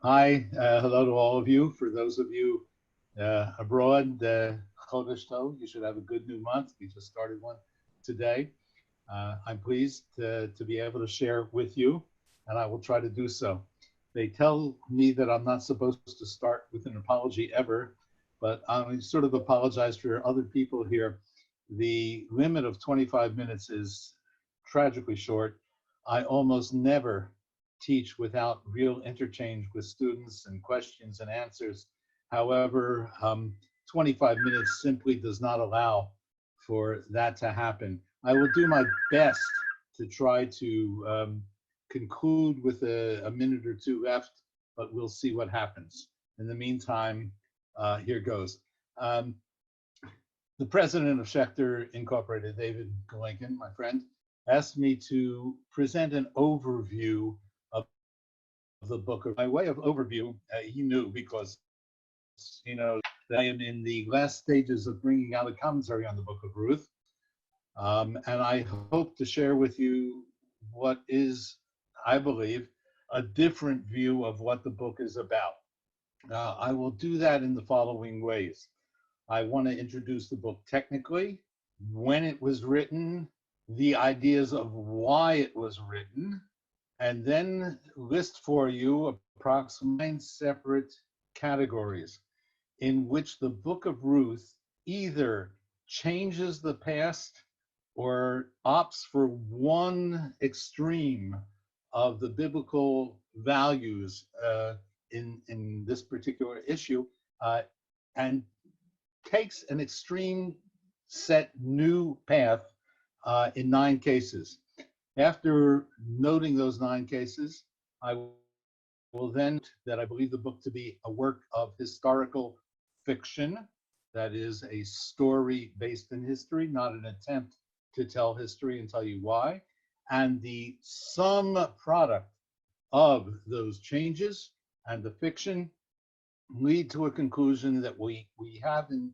Hi, hello to all of you. For those of you abroad, Chodesh Tov, you should have a good new month. We just started one today. I'm pleased to be able to share with you, and I will try to do so. They tell me that I'm not supposed to start with an apology ever, but I sort of apologize for other people here. The limit of 25 minutes is tragically short. I almost never teach without real interchange with students and questions and answers. However, 25 minutes simply does not allow for that to happen. I will do my best to try to conclude with a minute or two left, but we'll see what happens. In the meantime, here goes. Um, the president of Schechter Incorporated, David Lincoln, my friend, asked me to present an overview of the book. By way of overview, he knew because he knows that I am in the last stages of bringing out a commentary on the Book of Ruth. And I hope to share with you what is, I believe, a different view of what the book is about. I will do that in the following ways. I want to introduce the book technically, when it was written, the ideas of why it was written, and then list for you approximately 9 separate categories in which the Book of Ruth either changes the past or opts for one extreme of the biblical values in this particular issue, and takes an extreme set new path in 9 cases. After noting those 9 cases, I will then that I believe the book to be a work of historical fiction, that is a story based in history, not an attempt to tell history and tell you why. And the sum product of those changes and the fiction lead to a conclusion that we have in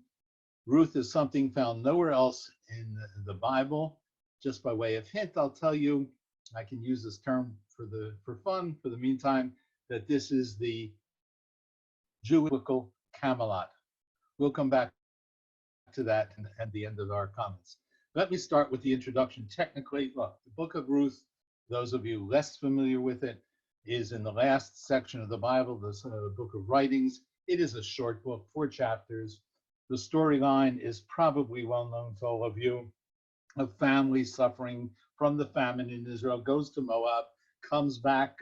Ruth is something found nowhere else in the Bible. Just by way of hint, I'll tell you, I can use this term for fun for the meantime, that this is the Jewish Camelot. We'll come back to that at the end of our comments. Let me start with the introduction. Technically, look, the Book of Ruth, those of you less familiar with it, is in the last section of the Bible, the Book of Writings. It is a short book, 4 chapters. The storyline is probably well known to all of you. A family suffering from the famine in Israel goes to Moab, comes back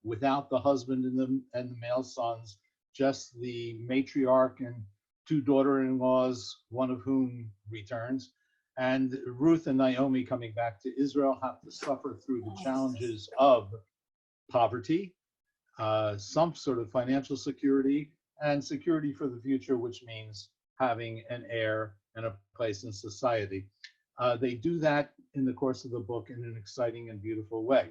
without the husband and the male sons, just the matriarch and 2 daughter-in-laws, one of whom returns. And Ruth and Naomi coming back to Israel have to suffer through the challenges of poverty, some sort of financial security, and security for the future, which means having an heir and a place in society. They do that in the course of the book in an exciting and beautiful way.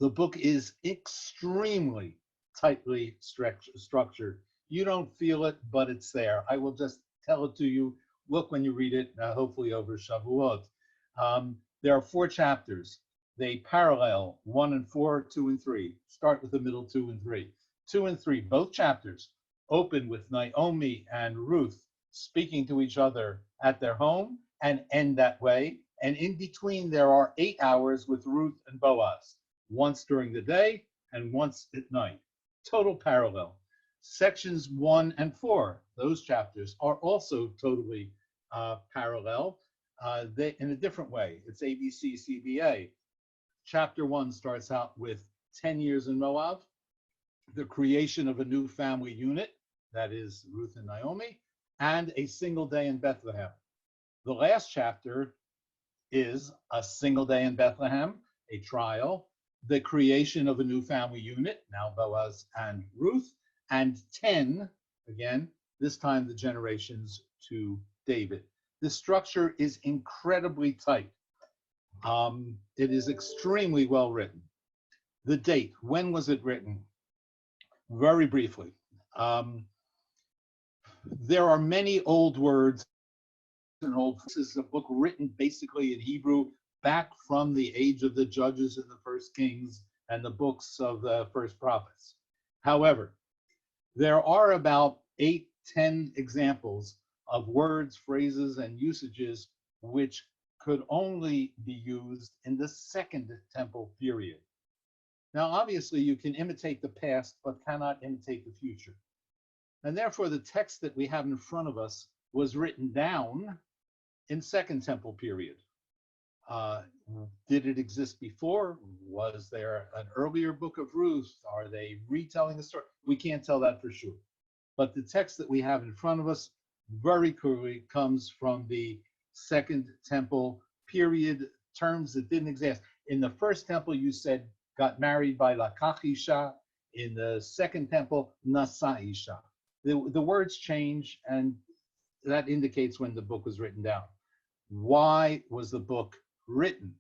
The book is extremely tightly structured. You don't feel it, but it's there. I will just tell it to you. Look when you read it, hopefully over Shavuot. There are 4 chapters. They parallel 1 and 4, 2 and 3. Start with the middle 2 and 3. 2 and 3, both chapters open with Naomi and Ruth speaking to each other at their home and end that way. And in between, there are 8 hours with Ruth and Boaz, once during the day and once at night. Total parallel. Sections 1 and 4, those chapters, are also totally parallel in a different way. It's ABC, CBA. Chapter 1 starts out with 10 years in Moab, the creation of a new family unit, that is Ruth and Naomi, and a single day in Bethlehem. The last chapter is a single day in Bethlehem, a trial, the creation of a new family unit, now Boaz and Ruth, and 10, again, this time the generations to David. The structure is incredibly tight. It is extremely well written. The date, when was it written? Very briefly. There are many old words and old. This is a book written basically in Hebrew back from the age of the Judges and the First Kings and the books of the First Prophets. However, there are about 8, 10 examples of words, phrases, and usages which could only be used in the Second Temple period. Now, obviously, you can imitate the past, but cannot imitate the future. And therefore, the text that we have in front of us was written down in Second Temple period. Did it exist before? Was there an earlier Book of Ruth? Are they retelling the story? We can't tell that for sure. But the text that we have in front of us very clearly comes from the Second Temple period, terms that didn't exist. In the First Temple, you said got married by lakach isha. In the Second Temple, nasa isha. The words change, and that indicates when the book was written down. Why was the book written?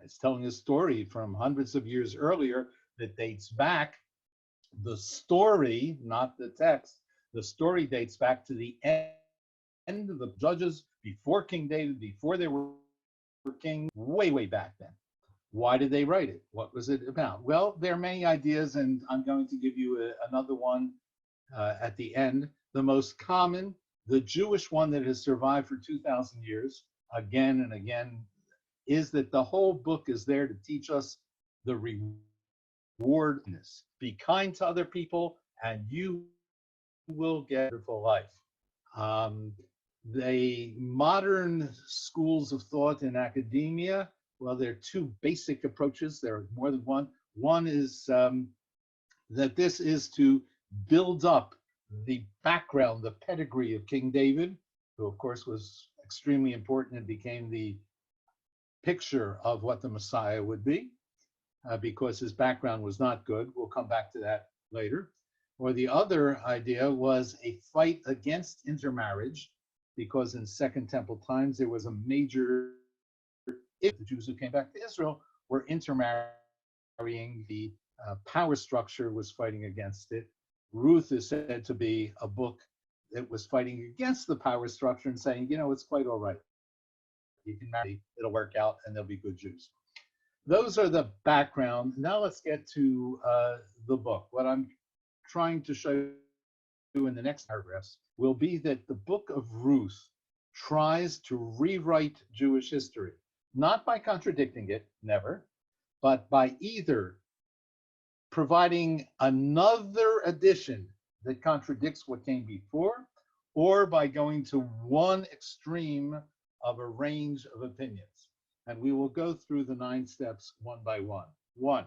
It's telling a story from hundreds of years earlier that dates back. The story, not the text, the story dates back to the end of the Judges, before King David, before they were king, way back then. Why did they write it? What was it about? Well, there are many ideas, and I'm going to give you another one at the end. The most common, the Jewish one that has survived for 2,000 years, again and again, is that the whole book is there to teach us the rewardness. Be kind to other people, and you will get a wonderful life. The modern schools of thought in academia, well, there are two basic approaches. There are more than one. One is that this is to build up the background, the pedigree of King David, who of course was extremely important and became the picture of what the Messiah would be, because his background was not good. We'll come back to that later. Or the other idea was a fight against intermarriage, because in Second Temple times there was a major, if the Jews who came back to Israel were intermarrying, the power structure was fighting against it. Ruth is said to be a book that was fighting against the power structure and saying, you know, it's quite all right. You can marry, it'll work out, and they'll be good Jews. Those are the background. Now let's get to the book. What I'm trying to show you in the next paragraphs will be that the Book of Ruth tries to rewrite Jewish history, not by contradicting it, never, but by either providing another edition that contradicts what came before, or by going to one extreme of a range of opinions. And we will go through the 9 steps one by one. 1,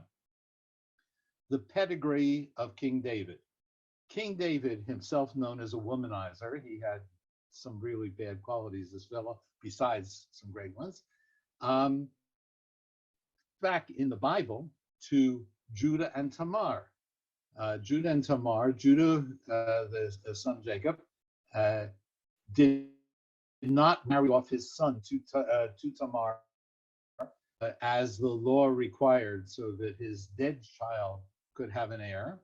the pedigree of King David. King David, himself known as a womanizer, he had some really bad qualities, this fellow, besides some great ones. Back in the Bible to Judah and Tamar. Judah, the son of Jacob, did not marry off his son to Tamar as the law required, so that his dead child could have an heir.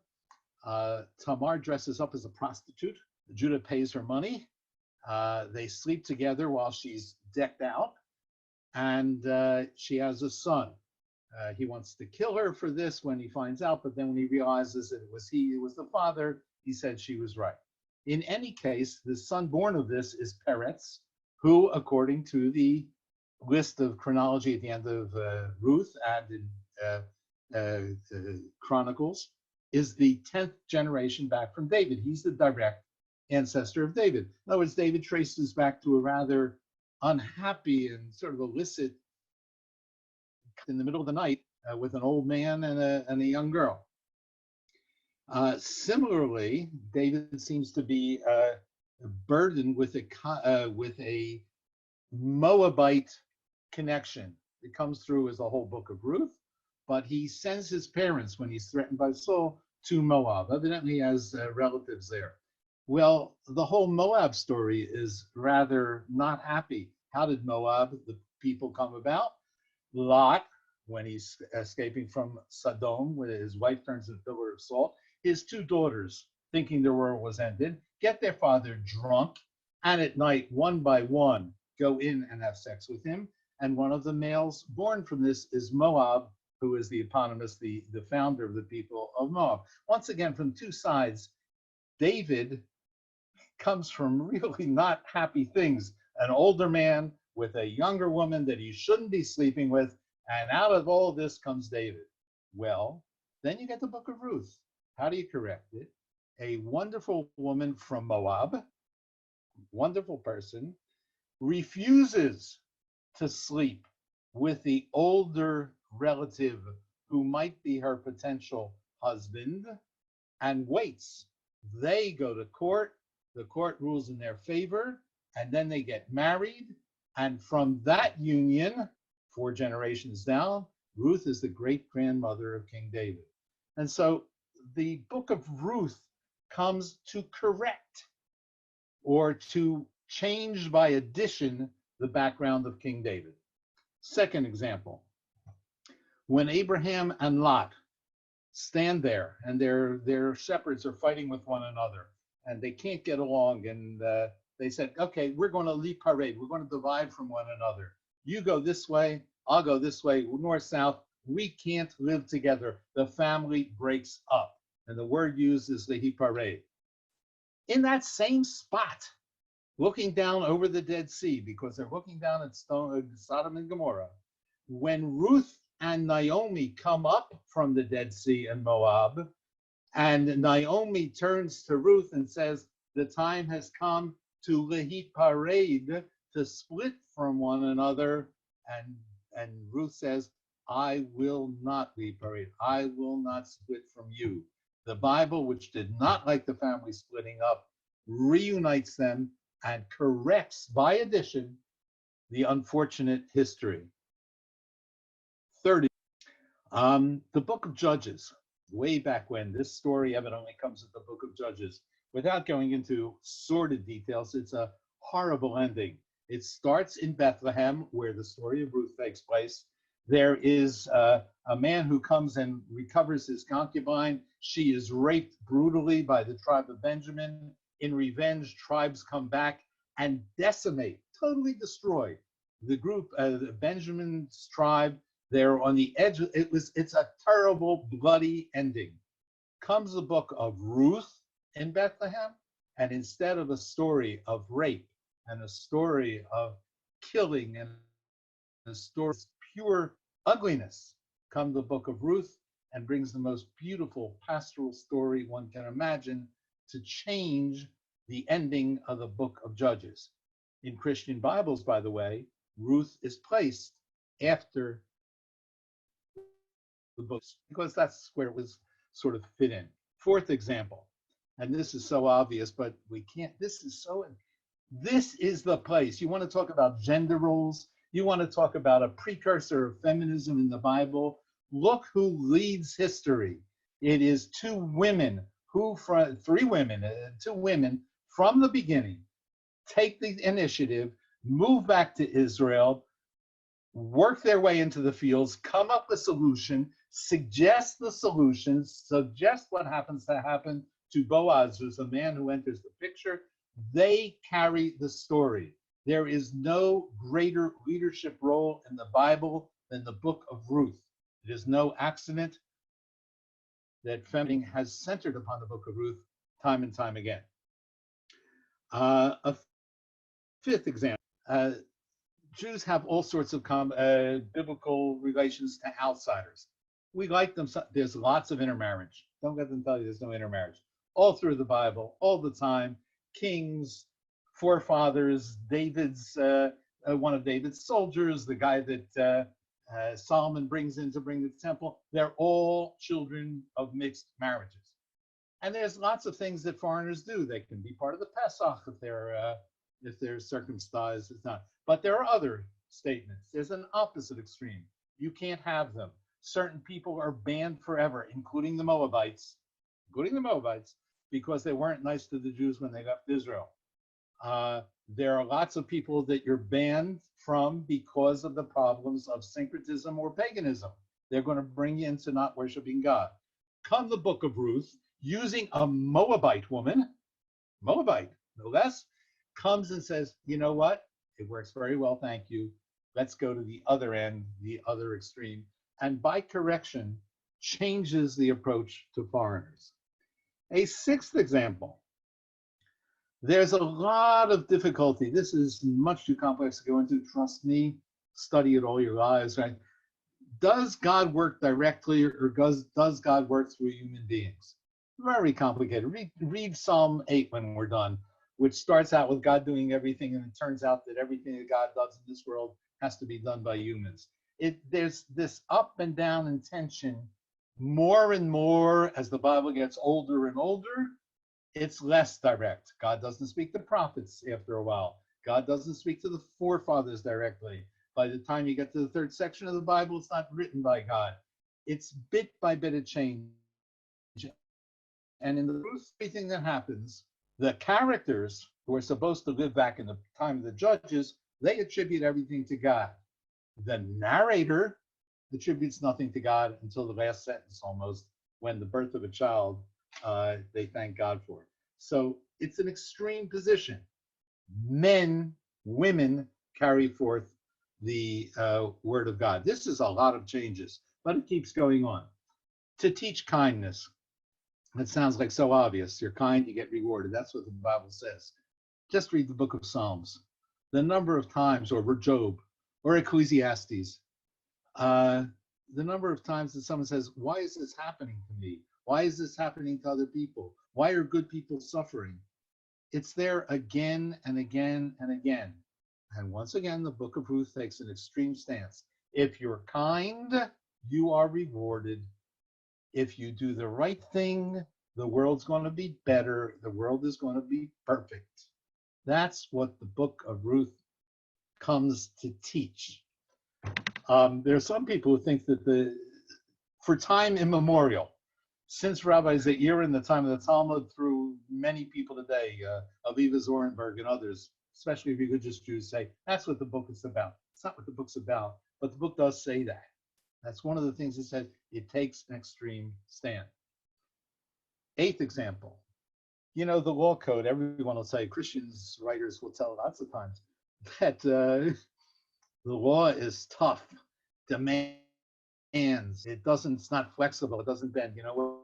Tamar dresses up as a prostitute. Judah pays her money. They sleep together while she's decked out, and she has a son. He wants to kill her for this when he finds out, but then when he realizes that it was the father, he said she was right. In any case, the son born of this is Peretz, who, according to the list of chronology at the end of Ruth and in Chronicles, is the 10th generation back from David. He's the direct ancestor of David. In other words, David traces back to a rather unhappy and sort of illicit in the middle of the night with an old man and a young girl. Similarly, David seems to be burdened with a Moabite connection. It comes through as the whole book of Ruth, but he sends his parents when he's threatened by Saul to Moab. Evidently, he has relatives there. Well, the whole Moab story is rather not happy. How did Moab, the people, come about? Lot, when he's escaping from Sodom, when his wife turns into a pillar of salt, his 2 daughters, thinking their world was ended, get their father drunk, and at night, one by one, go in and have sex with him. And one of the males born from this is Moab, who is the eponymous, the founder of the people of Moab. Once again, from two sides, David comes from really not happy things. An older man with a younger woman that he shouldn't be sleeping with, and out of all this comes David. Well, then you get the Book of Ruth. How do you correct it? A wonderful woman from Moab, wonderful person, refuses to sleep with the older relative who might be her potential husband and waits. They go to court, the court rules in their favor, and then they get married. And from that union, 4 generations down, Ruth is the great grandmother of King David. And so the Book of Ruth comes to correct or to change by addition the background of King David. Second example, when Abraham and Lot stand there and their shepherds are fighting with one another and they can't get along, and they said, okay, we're going to leave parade, we're going to divide from one another. You go this way, I'll go this way, north, south. We can't live together. The family breaks up. And the word used is lehi parade. In that same spot, looking down over the Dead Sea, because they're looking down at Sodom and Gomorrah, when Ruth and Naomi come up from the Dead Sea in Moab, and Naomi turns to Ruth and says, the time has come to lehi parade, to split from one another. And Ruth says, I will not lehi parade. I will not split from you. The Bible, which did not like the family splitting up, reunites them and corrects by addition the unfortunate history. Third, the Book of Judges, way back when. This story evidently comes at the Book of Judges. Without going into sordid details, it's a horrible ending. It starts in Bethlehem, where the story of Ruth takes place. There is a man who comes and recovers his concubine. She is raped brutally by the tribe of Benjamin. In revenge, tribes come back and decimate, totally destroy the group, Benjamin's tribe. They're on the edge. It's a terrible, bloody ending. Comes the book of Ruth in Bethlehem, and instead of a story of rape and a story of killing and a story of pure ugliness, come the Book of Ruth and brings the most beautiful pastoral story one can imagine to change the ending of the Book of Judges. In Christian Bibles, by the way, Ruth is placed after the books because that's where it was sort of fit in. Fourth example, and this is so obvious, but we can't, this is the place. You want to talk about gender roles? You want to talk about a precursor of feminism in the Bible? Look who leads history. It is two women from the beginning take the initiative, move back to Israel, work their way into the fields, come up with a solution, suggest the solutions, suggest what happens to happen to Boaz, who's the man who enters the picture. They carry the story. There is no greater leadership role in the Bible than the Book of Ruth. It is no accident that feminism has centered upon the Book of Ruth time and time again. A fifth example, Jews have all sorts of biblical relations to outsiders. We like them. There's lots of intermarriage. Don't let them tell you there's no intermarriage. All through the Bible, all the time. Kings, forefathers, David's, one of David's soldiers, the guy that Solomon brings in to bring the temple. They're all children of mixed marriages. And there's lots of things that foreigners do. They can be part of the Pesach if they're circumcised. It's not. But there are other statements. There's an opposite extreme. You can't have them. Certain people are banned forever, including the Moabites, because they weren't nice to the Jews when they left Israel. There are lots of people that you're banned from because of the problems of syncretism or paganism. They're going to bring you into not worshiping God. Come the Book of Ruth, using a Moabite woman, Moabite, no less, comes and says, you know what? It works very well, thank you. Let's go to the other end, the other extreme. and by correction changes the approach to foreigners. A sixth example. There's a lot of difficulty. This is much too complex to go into. Trust me, study it all your lives, right? Does God work directly, or does God work through human beings? Very complicated. Read Psalm 8 when we're done, which starts out with God doing everything, and it turns out that everything that God does in this world has to be done by humans. There's this up and down in tension more and more as the Bible gets older and older. It's less direct. God doesn't speak to prophets after a while. God doesn't speak to the forefathers directly. By the time you get to the third section of the Bible, it's not written by God. It's bit by bit of change. And in the everything that happens, the characters who are supposed to live back in the time of the judges, they attribute everything to God. The narrator attributes nothing to God until the last sentence almost, when the birth of a child, they thank God for it. So it's an extreme position. Men, women carry forth the word of God. This is a lot of changes, but it keeps going on. To teach kindness. It sounds like so obvious. You're kind, you get rewarded. That's what the Bible says. Just read the book of Psalms. The number of times, or Job, or Ecclesiastes, the number of times that someone says, why is this happening to me? Why is this happening to other people? Why are good people suffering? It's there again and again and again. And once again, the book of Ruth takes an extreme stance. If you're kind, you are rewarded. If you do the right thing, the world's going to be better. The world is going to be perfect. That's what the book of Ruth comes to teach. There are some people who think that for time immemorial, since Rabbi Zeir in the time of the Talmud, through many people today, Aviva Zorenberg and others, especially religious Jews, say that's what the book is about. It's not what the book's about, but the book does say that. That's one of the things it says. It takes an extreme stand. Eighth example. You know, the law code, everyone will say, Christians, writers will tell lots of times that the law is tough, demands. It's not flexible, it doesn't bend. You know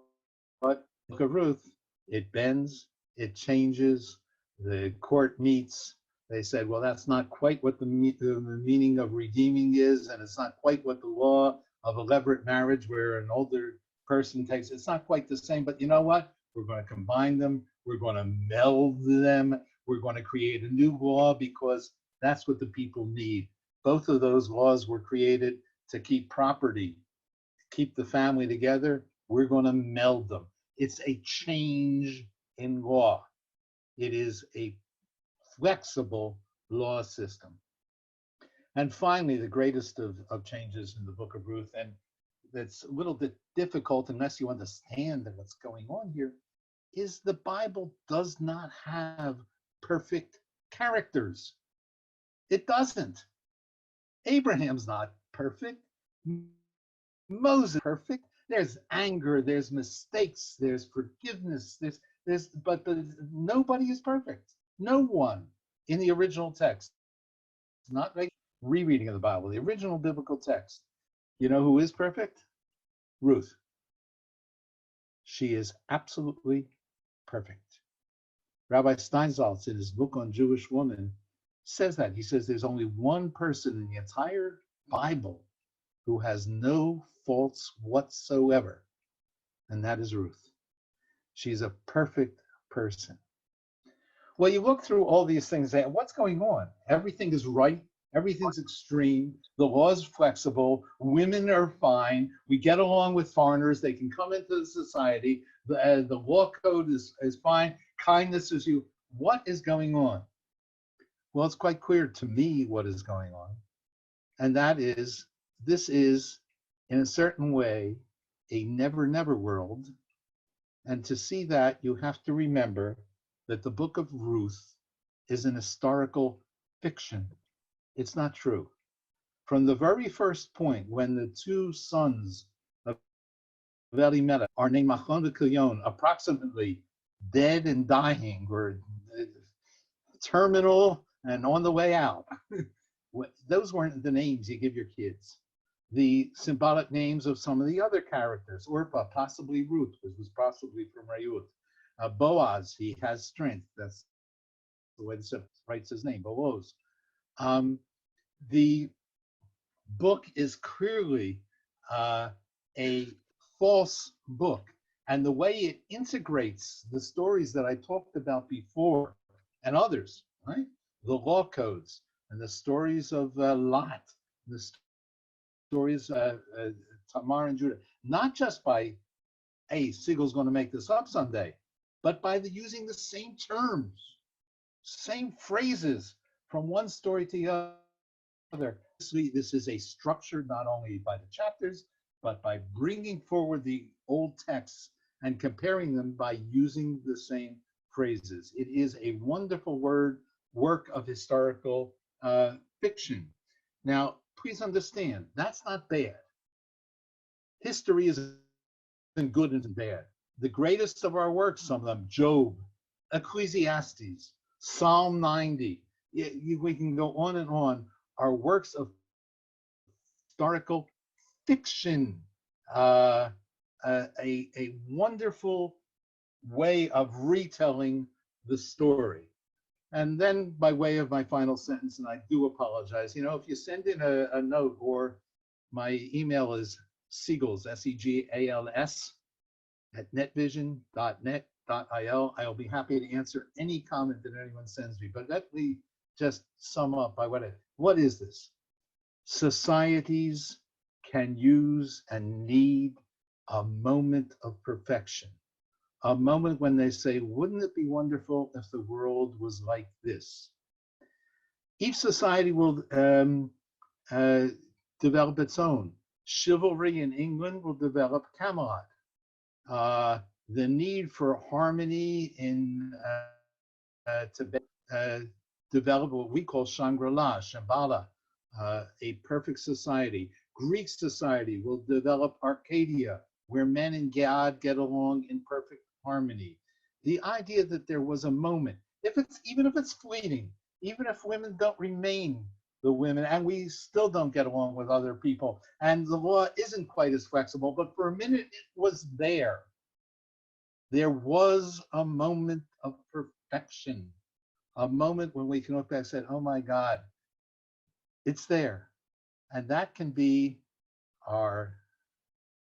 what? Book of Ruth, it bends, it changes, the court meets. They said, well, that's not quite what the meaning of redeeming is, and it's not quite what the law of a levirate marriage, where an older person takes, it's not quite the same, but you know what? We're going to combine them, we're going to meld them, we're going to create a new law because that's what the people need. Both of those laws were created to keep property, keep the family together. We're going to meld them. It's a change in law. It is a flexible law system. And finally, the greatest of changes in the book of Ruth, and that's a little bit difficult unless you understand what's going on here, is the Bible does not have perfect characters. It doesn't. Abraham's not perfect. Moses is perfect. There's anger, there's mistakes, there's forgiveness, but nobody is perfect. No one in the original text. It's not like rereading of the Bible, the original biblical text. You know who is perfect? Ruth. She is absolutely perfect. Rabbi Steinsaltz, in his book on Jewish women, says that. He says there's only one person in the entire Bible who has no faults whatsoever, and that is Ruth. She's a perfect person. Well, you look through all these things, and what's going on? Everything is right. Everything's extreme. The law is flexible. Women are fine. We get along with foreigners. They can come into the society. The law code is fine. Kindness is you. What is going on? Well, it's quite clear to me what is going on. And that is, this is, in a certain way, a never-never world. And to see that, you have to remember that the book of Ruth is an historical fiction. It's not true. From the very first point, when the two sons of Elimelech are named Machlon and Kilion, approximately dead and dying, or terminal and on the way out, those weren't the names you give your kids. the symbolic names of some of the other characters. Orpah, possibly Ruth, which was possibly from Reuth. Boaz, he has strength. That's the way the writes his name, Boaz. The book is clearly a false book. And the way it integrates the stories that I talked about before and others, right? The law codes and the stories of Lot, the stories Tamar and Judah, not just by, hey, Segal's going to make this up someday, but by using the same terms, same phrases from one story to the other. This is a structure not only by the chapters, but by bringing forward the old texts and comparing them by using the same phrases. It is a wonderful work of historical fiction. Now, please understand, that's not bad. History isn't good and bad. The greatest of our works, some of them, Job, Ecclesiastes, Psalm 90, we can go on and on, are works of historical fiction, a wonderful way of retelling the story. And then by way of my final sentence, and I do apologize, if you send in a note, or my email is Segals, Segals, at netvision.net.il. I'll be happy to answer any comment that anyone sends me. But let me just sum up by what is this? Societies can use and need a moment of perfection, a moment when they say, wouldn't it be wonderful if the world was like this? Each society will develop its own. Chivalry in England will develop Camelot. The need for harmony in Tibet develop what we call Shangri-La, Shambhala, a perfect society. Greek society will develop Arcadia, where men and God get along in perfect harmony. The idea that there was a moment, even if it's fleeting, even if women don't remain the women, and we still don't get along with other people, and the law isn't quite as flexible, but for a minute it was there. There was a moment of perfection, a moment when we can look back and say, oh my God, it's there. And that can be our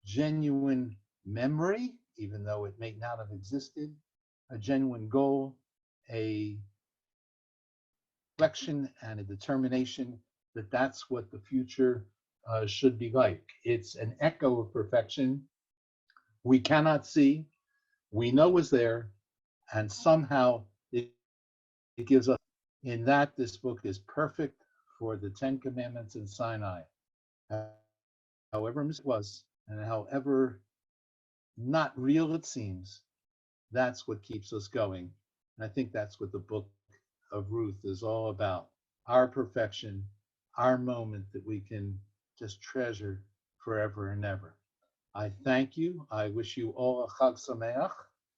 genuine memory, even though it may not have existed, a genuine goal, a reflection and a determination that that's what the future should be like. It's an echo of perfection we cannot see, we know is there, and somehow it gives us, in that this book is perfect for the 10 Commandments in Sinai. However it was, and however not real it seems, that's what keeps us going. And I think that's what the Book of Ruth is all about. Our perfection, our moment that we can just treasure forever and ever. I thank you. I wish you all a Chag Sameach.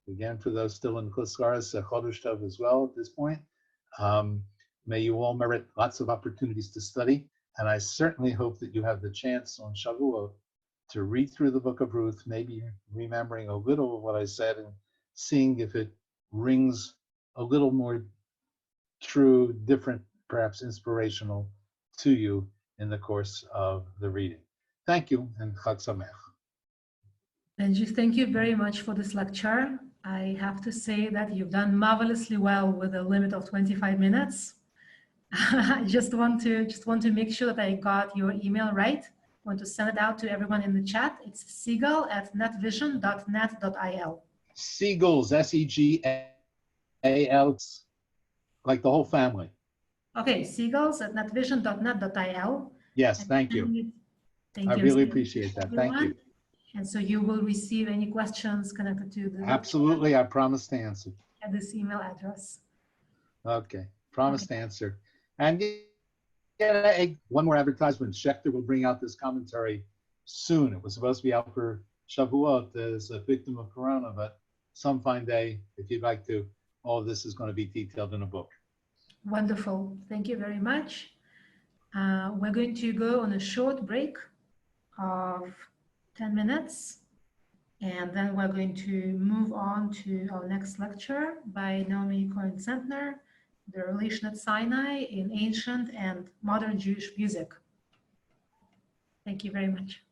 Again, for those still in Chutzlaretz, a Chodesh Tov as well at this point. May you all merit lots of opportunities to study. And I certainly hope that you have the chance on Shavuot to read through the Book of Ruth, maybe remembering a little of what I said and seeing if it rings a little more true, different, perhaps inspirational to you in the course of the reading. Thank you, and Chag Sameach. Benjy, thank you very much for this lecture. I have to say that you've done marvelously well with a limit of 25 minutes. I just want to make sure that I got your email right. I want to send it out to everyone in the chat. It's segal@netvision.net.il. Segals, Segal, like the whole family. Okay, segals@netvision.net.il. Yes, thank you. I really appreciate that. Thank you. And so you will receive any questions connected to the Absolutely, I promise to answer. At this email address. Okay, promise to answer. And one more advertisement. Schechter will bring out this commentary soon. It was supposed to be out for Shavuot as a victim of Corona, but some fine day, if you'd like to, all of this is going to be detailed in a book. Wonderful. Thank you very much. We're going to go on a short break. of 10 minutes. And then we're going to move on to our next lecture by Naomi Cohen-Sentner, The Relation at Sinai in Ancient and Modern Jewish Music. Thank you very much.